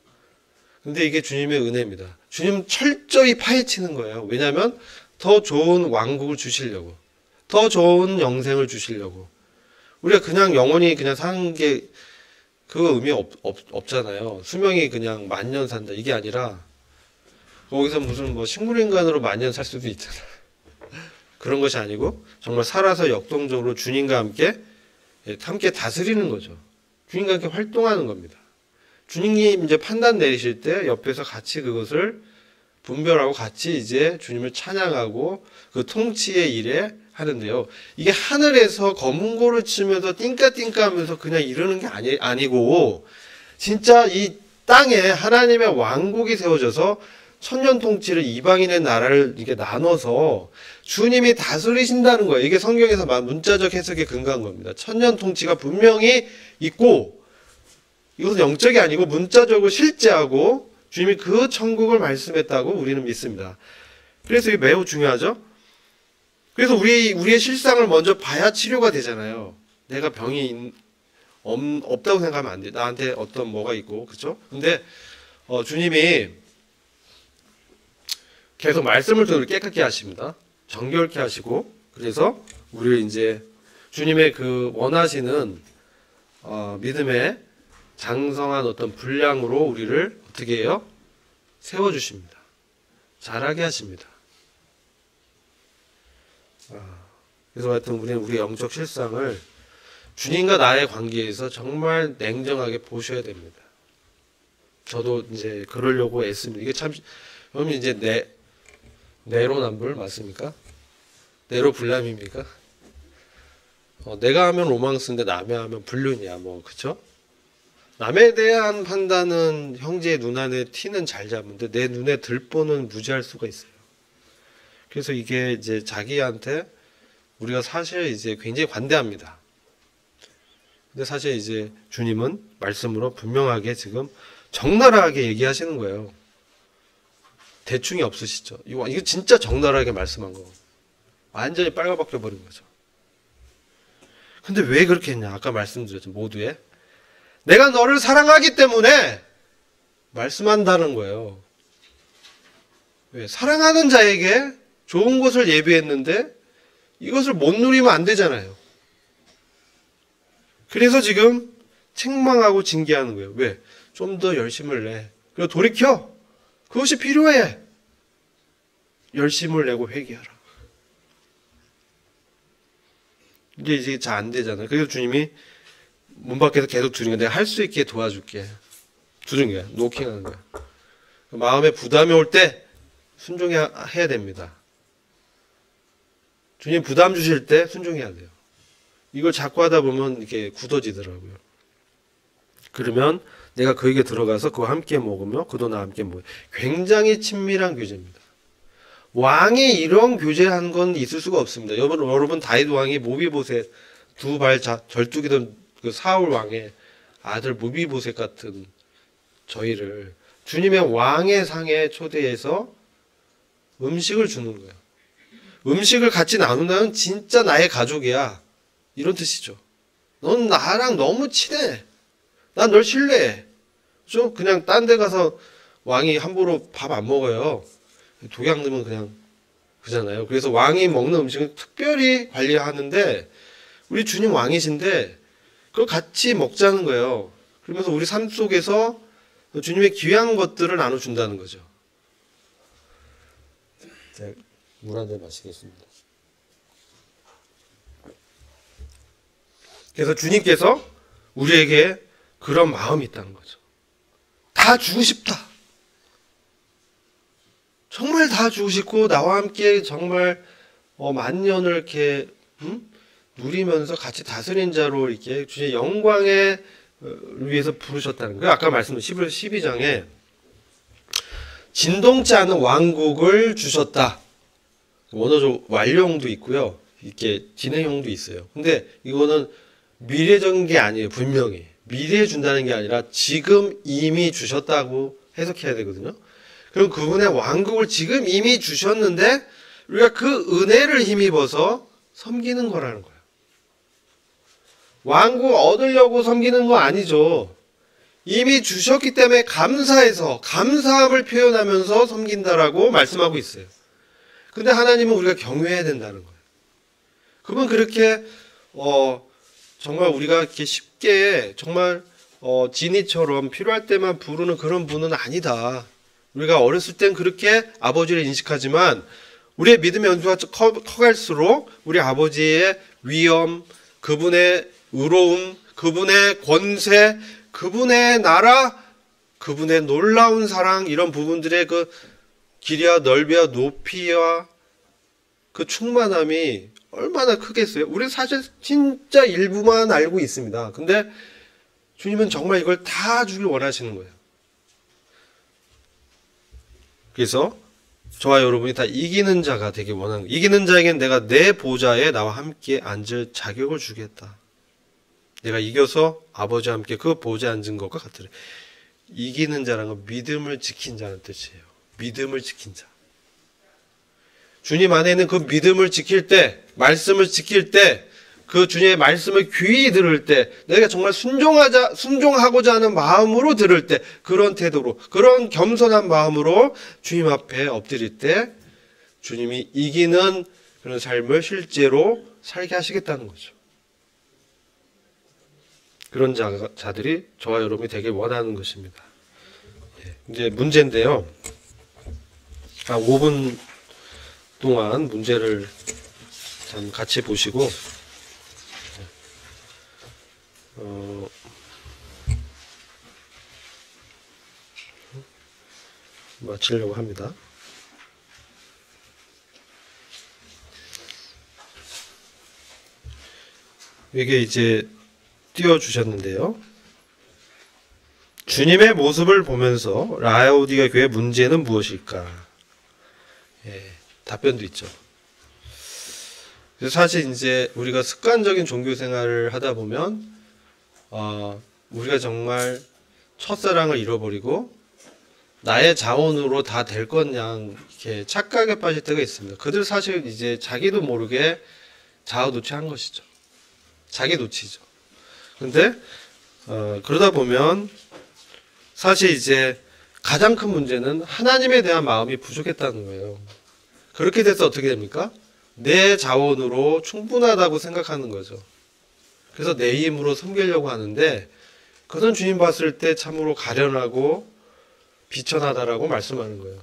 S1: 근데 이게 주님의 은혜입니다. 주님은 철저히 파헤치는 거예요. 왜냐하면 더 좋은 왕국을 주시려고, 더 좋은 영생을 주시려고. 우리가 그냥 영원히 그냥 사는 게 그거 의미 없잖아요. 수명이 그냥 만년 산다 이게 아니라 거기서 무슨 뭐 식물인간으로 만년 살 수도 있잖아. 그런 것이 아니고 정말 살아서 역동적으로 주님과 함께 다스리는 거죠. 주님과 함께 활동하는 겁니다. 주님이 이제 판단 내리실 때 옆에서 같이 그것을 분별하고 같이 이제 주님을 찬양하고 그 통치의 일에 하는데요. 이게 하늘에서 검은고를 치면서 띵까띵까 하면서 그냥 이러는 게 아니고 진짜 이 땅에 하나님의 왕국이 세워져서 천년 통치를 이방인의 나라를 이렇게 나눠서 주님이 다스리신다는 거예요. 이게 성경에서 문자적 해석에 근거한 겁니다. 천년 통치가 분명히 있고 이것은 영적이 아니고 문자적으로 실제하고 주님이 그 천국을 말씀했다고 우리는 믿습니다. 그래서 이게 매우 중요하죠. 그래서 우리의 실상을 먼저 봐야 치료가 되잖아요. 내가 병이 없다고 생각하면 안 돼. 나한테 어떤 뭐가 있고, 그렇죠? 근데 주님이 계속 말씀을 통해 깨끗게 하십니다. 정결케 하시고, 그래서 우리를 이제 주님의 그 원하시는 믿음의 장성한 어떤 분량으로 우리를 어떻게 해요? 세워주십니다. 자라게 하십니다. 그래서 하여튼 우리는 우리의 영적 실상을 주님과 나의 관계에서 정말 냉정하게 보셔야 됩니다. 저도 이제 그러려고 애씁니다. 이게 참, 그러면 이제 내로남불 맞습니까? 내로불남입니까? 내가 하면 로망스인데 남이 하면 불륜이야, 뭐, 그쵸? 남에 대한 판단은 형제의 눈 안에 티는 잘 잡는데 내 눈에 들보는 무지할 수가 있어요. 그래서 이게 이제 자기한테 우리가 사실 이제 굉장히 관대합니다. 근데 사실 이제 주님은 말씀으로 분명하게 지금 적나라하게 얘기하시는 거예요. 대충이 없으시죠. 이거 진짜 적나라하게 말씀한 거. 완전히 빨가벗겨 버린 거죠. 근데 왜 그렇게 했냐? 아까 말씀드렸죠. 모두에. 내가 너를 사랑하기 때문에 말씀한다는 거예요. 왜? 사랑하는 자에게 좋은 것을 예비했는데 이것을 못 누리면 안 되잖아요. 그래서 지금 책망하고 징계하는 거예요. 왜? 좀 더 열심을 내. 그리고 돌이켜. 그것이 필요해. 열심을 내고 회개하라. 이게 잘 안 되잖아요. 그래서 주님이 문 밖에서 계속 두는 거야. 내가 할 수 있게 도와줄게. 두는 거야. 노킹하는 거야. 마음에 부담이 올 때 순종해야 됩니다. 주님 부담 주실 때 순종해야 돼요. 이걸 자꾸 하다 보면 이렇게 굳어지더라고요. 그러면 내가 그에게 들어가서 그와 함께 먹으며 그도 나와 함께 먹어요. 굉장히 친밀한 교제입니다. 왕이 이런 교제한 건 있을 수가 없습니다. 여러분 다윗 왕이 모비보셋 두 발 절뚝이던 그 사울 왕의 아들 모비보셋 같은 저희를 주님의 왕의 상에 초대해서 음식을 주는 거예요. 음식을 같이 나눈다는 진짜 나의 가족이야. 이런 뜻이죠. 넌 나랑 너무 친해. 난 널 신뢰해. 그죠? 그냥 딴 데 가서 왕이 함부로 밥 안 먹어요. 독약 넣으면 그냥 그잖아요. 그래서 왕이 먹는 음식은 특별히 관리하는데 우리 주님 왕이신데 그걸 같이 먹자는 거예요. 그러면서 우리 삶 속에서 주님의 귀한 것들을 나눠준다는 거죠. 물 한 잔 마시겠습니다. 그래서 주님께서 우리에게 그런 마음이 있다는 거죠. 다 주고 싶다. 정말 다 주고 싶고 나와 함께 정말 만년을 이렇게 누리면서 같이 다스린 자로 이렇게 주의 영광에 위해서 부르셨다는 거예요. 아까 말씀드린 12장에 진동치 않은 왕국을 주셨다. 원어적 완료형도 있고요. 이렇게 진행형도 있어요. 근데 이거는 미래적인 게 아니에요. 분명히. 미래에 준다는 게 아니라 지금 이미 주셨다고 해석해야 되거든요. 그럼 그분의 왕국을 지금 이미 주셨는데 우리가 그 은혜를 힘입어서 섬기는 거라는 거예요. 왕국 얻으려고 섬기는 거 아니죠. 이미 주셨기 때문에 감사해서 감사함을 표현하면서 섬긴다라고 말씀하고 있어요. 근데 하나님은 우리가 경외해야 된다는 거예요. 그분 그렇게 정말 우리가 이렇게 쉽게 정말 지니처럼 필요할 때만 부르는 그런 분은 아니다. 우리가 어렸을 땐 그렇게 아버지를 인식하지만 우리의 믿음의 연수가 커갈수록 우리 아버지의 위엄, 그분의 의로움, 그분의 권세, 그분의 나라, 그분의 놀라운 사랑, 이런 부분들의 그 길이와 넓이와 높이와 그 충만함이 얼마나 크겠어요. 우리는 사실 진짜 일부만 알고 있습니다. 근데 주님은 정말 이걸 다 주길 원하시는 거예요. 그래서 저와 여러분이 다 이기는 자가 되길 원하는 거예요. 이기는 자에겐 내가 내 보좌에 나와 함께 앉을 자격을 주겠다. 내가 이겨서 아버지와 함께 그 보좌에 앉은 것과 같으래. 이기는 자라는 건 믿음을 지킨 자는 뜻이에요. 믿음을 지킨 자. 주님 안에 있는 그 믿음을 지킬 때, 말씀을 지킬 때, 그 주님의 말씀을 귀히 들을 때, 내가 정말 순종하고자 하는 마음으로 들을 때, 그런 태도로, 그런 겸손한 마음으로 주님 앞에 엎드릴 때, 주님이 이기는 그런 삶을 실제로 살게 하시겠다는 거죠. 그런 자들이 저와 여러분이 되길 원하는 것입니다. 이제 문제인데요. 5분 동안 문제를 참 같이 보시고 마치려고 합니다. 이게 이제 띄워주셨는데요. 주님의 모습을 보면서 라오디가 교회의 문제는 무엇일까? 답변도 있죠. 그래서 사실 이제 우리가 습관적인 종교 생활을 하다 보면 우리가 정말 첫사랑을 잃어버리고 나의 자원으로 다 될 것 양 이렇게 착각에 빠질 때가 있습니다. 그들 사실 이제 자기도 모르게 자아 노취한 것이죠. 자기 노취죠. 근데 그러다 보면 사실 이제 가장 큰 문제는 하나님에 대한 마음이 부족했다는 거예요. 그렇게 돼서 어떻게 됩니까? 내 자원으로 충분하다고 생각하는 거죠. 그래서 내 힘으로 섬기려고 하는데 그것은 주님 봤을 때 참으로 가련하고 비천하다라고 말씀하는 거예요.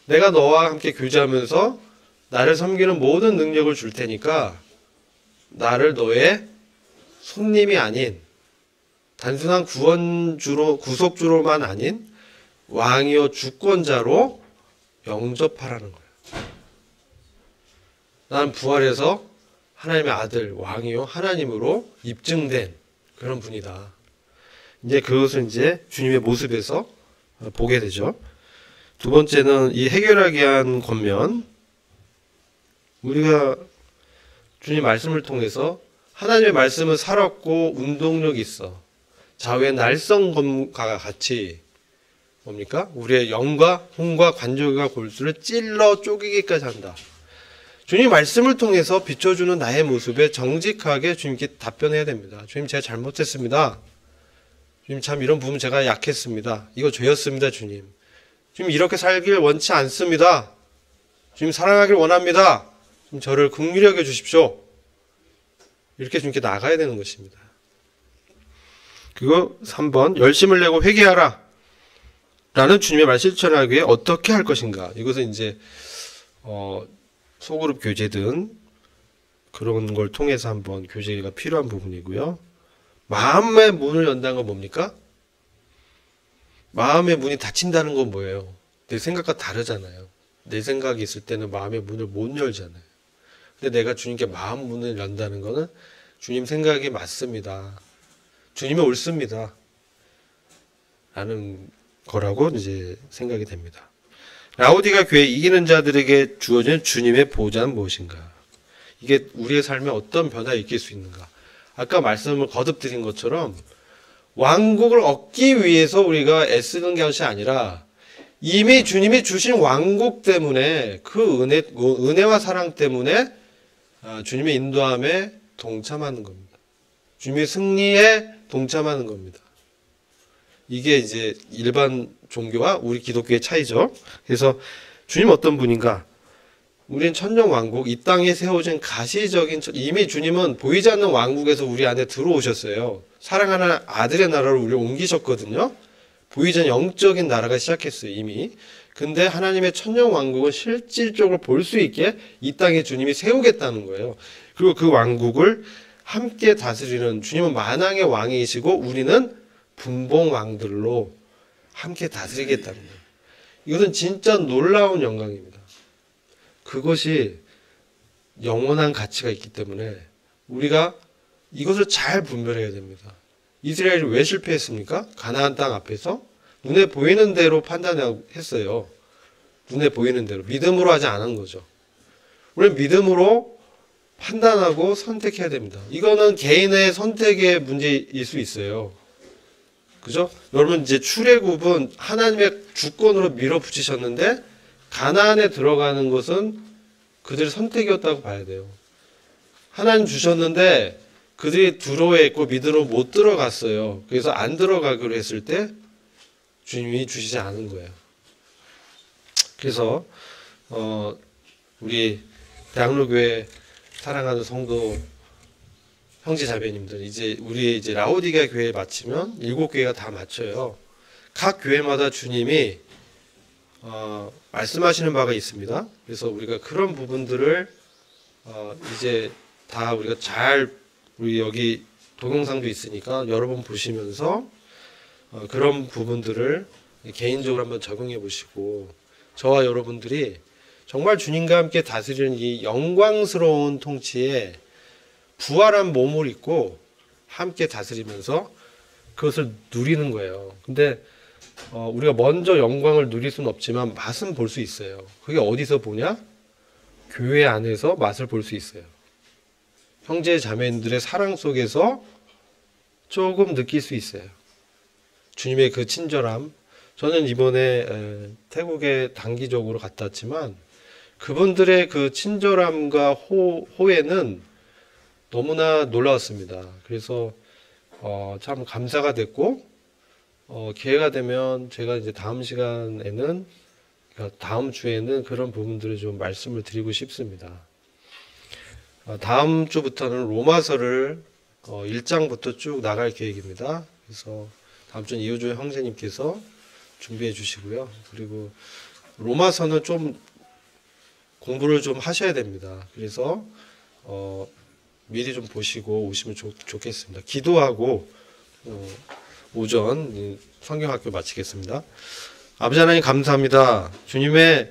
S1: 내가 너와 함께 교제하면서 나를 섬기는 모든 능력을 줄 테니까 나를 너의 손님이 아닌 단순한 구속주로만 아닌 왕이요 주권자로 영접하라는 거예요. 나는 부활해서 하나님의 아들, 왕이요 하나님으로 입증된 그런 분이다. 이제 그것을 이제 주님의 모습에서 보게 되죠. 두 번째는 이 해결하기 위한 권면. 우리가 주님 말씀을 통해서 하나님의 말씀은 살았고 운동력이 있어. 좌우의 날성검과 같이 뭡니까? 우리의 영과 혼과 관절과 골수를 찔러 쪼개기까지 한다. 주님 말씀을 통해서 비춰주는 나의 모습에 정직하게 주님께 답변해야 됩니다. 주님 제가 잘못했습니다. 주님 참 이런 부분 제가 약했습니다. 이거 죄였습니다. 주님 이렇게 살길 원치 않습니다. 주님 사랑하길 원합니다. 주님 저를 긍휼히 여겨 주십시오. 이렇게 주님께 나가야 되는 것입니다. 그리고 3번 열심을 내고 회개하라 라는 주님의 말 실천하기 위해 어떻게 할 것인가. 이것은 이제 소그룹 교제든 그런 걸 통해서 한번 교제가 필요한 부분이고요. 마음의 문을 연다는 건 뭡니까? 마음의 문이 닫힌다는 건 뭐예요? 내 생각과 다르잖아요. 내 생각이 있을 때는 마음의 문을 못 열잖아요. 근데 내가 주님께 마음 문을 연다는 거는 주님 생각이 맞습니다. 주님이 옳습니다. 라는 거라고 이제 생각이 됩니다. 라오디가 교회 이기는 자들에게 주어진 주님의 보좌는 무엇인가? 이게 우리의 삶에 어떤 변화를 일으킬 수 있는가? 아까 말씀을 거듭 드린 것처럼 왕국을 얻기 위해서 우리가 애쓰는 것이 아니라 이미 주님이 주신 왕국 때문에 그 은혜와 사랑 때문에 주님의 인도함에 동참하는 겁니다. 주님의 승리에 동참하는 겁니다. 이게 이제 일반 종교와 우리 기독교의 차이죠. 그래서 주님 어떤 분인가? 우린 천년 왕국, 이 땅에 세워진 가시적인, 이미 주님은 보이지 않는 왕국에서 우리 안에 들어오셨어요. 사랑하는 아들의 나라로 우리를 옮기셨거든요. 보이지 않는 영적인 나라가 시작했어요, 이미. 근데 하나님의 천년 왕국은 실질적으로 볼 수 있게 이 땅에 주님이 세우겠다는 거예요. 그리고 그 왕국을 함께 다스리는, 주님은 만왕의 왕이시고 우리는 분봉 왕들로 함께 다스리겠다는 거예요. 이것은 진짜 놀라운 영광입니다. 그것이 영원한 가치가 있기 때문에 우리가 이것을 잘 분별해야 됩니다. 이스라엘이 왜 실패했습니까? 가나안 땅 앞에서 눈에 보이는 대로 판단했어요. 눈에 보이는 대로. 믿음으로 하지 않은 거죠. 우리는 믿음으로 판단하고 선택해야 됩니다. 이거는 개인의 선택의 문제일 수 있어요. 그죠? 여러분 이제 출애굽은 하나님의 주권으로 밀어붙이셨는데 가나안에 들어가는 것은 그들의 선택이었다고 봐야 돼요. 하나님 주셨는데 그들이 두려워해 있고 믿음으로 못 들어갔어요. 그래서 안 들어가기로 했을 때 주님이 주시지 않은 거예요. 그래서 우리 대학로교회 사랑하는 성도 형제 자매님들, 이제 우리 이제 라오디게아 교회 마치면 7교회가 다 마쳐요. 각 교회마다 주님이 말씀하시는 바가 있습니다. 그래서 우리가 그런 부분들을 이제 다 우리가 잘, 우리 여기 동영상도 있으니까 여러 번 보시면서 그런 부분들을 개인적으로 한번 적용해 보시고, 저와 여러분들이 정말 주님과 함께 다스리는 이 영광스러운 통치에 부활한 몸을 입고 함께 다스리면서 그것을 누리는 거예요. 근데 우리가 먼저 영광을 누릴 수는 없지만 맛은 볼 수 있어요. 그게 어디서 보냐? 교회 안에서 맛을 볼 수 있어요. 형제 자매들의 사랑 속에서 조금 느낄 수 있어요. 주님의 그 친절함. 저는 이번에 태국에 단기적으로 갔다 왔지만 그분들의 그 친절함과 호혜는 너무나 놀라웠습니다. 그래서 참 감사가 됐고, 기회가 되면 제가 이제 다음 시간에는, 다음 주에는 그런 부분들을 좀 말씀을 드리고 싶습니다. 다음 주부터는 로마서를 1장부터 쭉 나갈 계획입니다. 그래서 다음 주는 이호조 형제님께서 준비해 주시고요. 그리고 로마서는 좀 공부를 좀 하셔야 됩니다. 그래서 미리 좀 보시고 오시면 좋겠습니다. 기도하고 오전 성경학교 마치겠습니다. 아버지 하나님 감사합니다. 주님의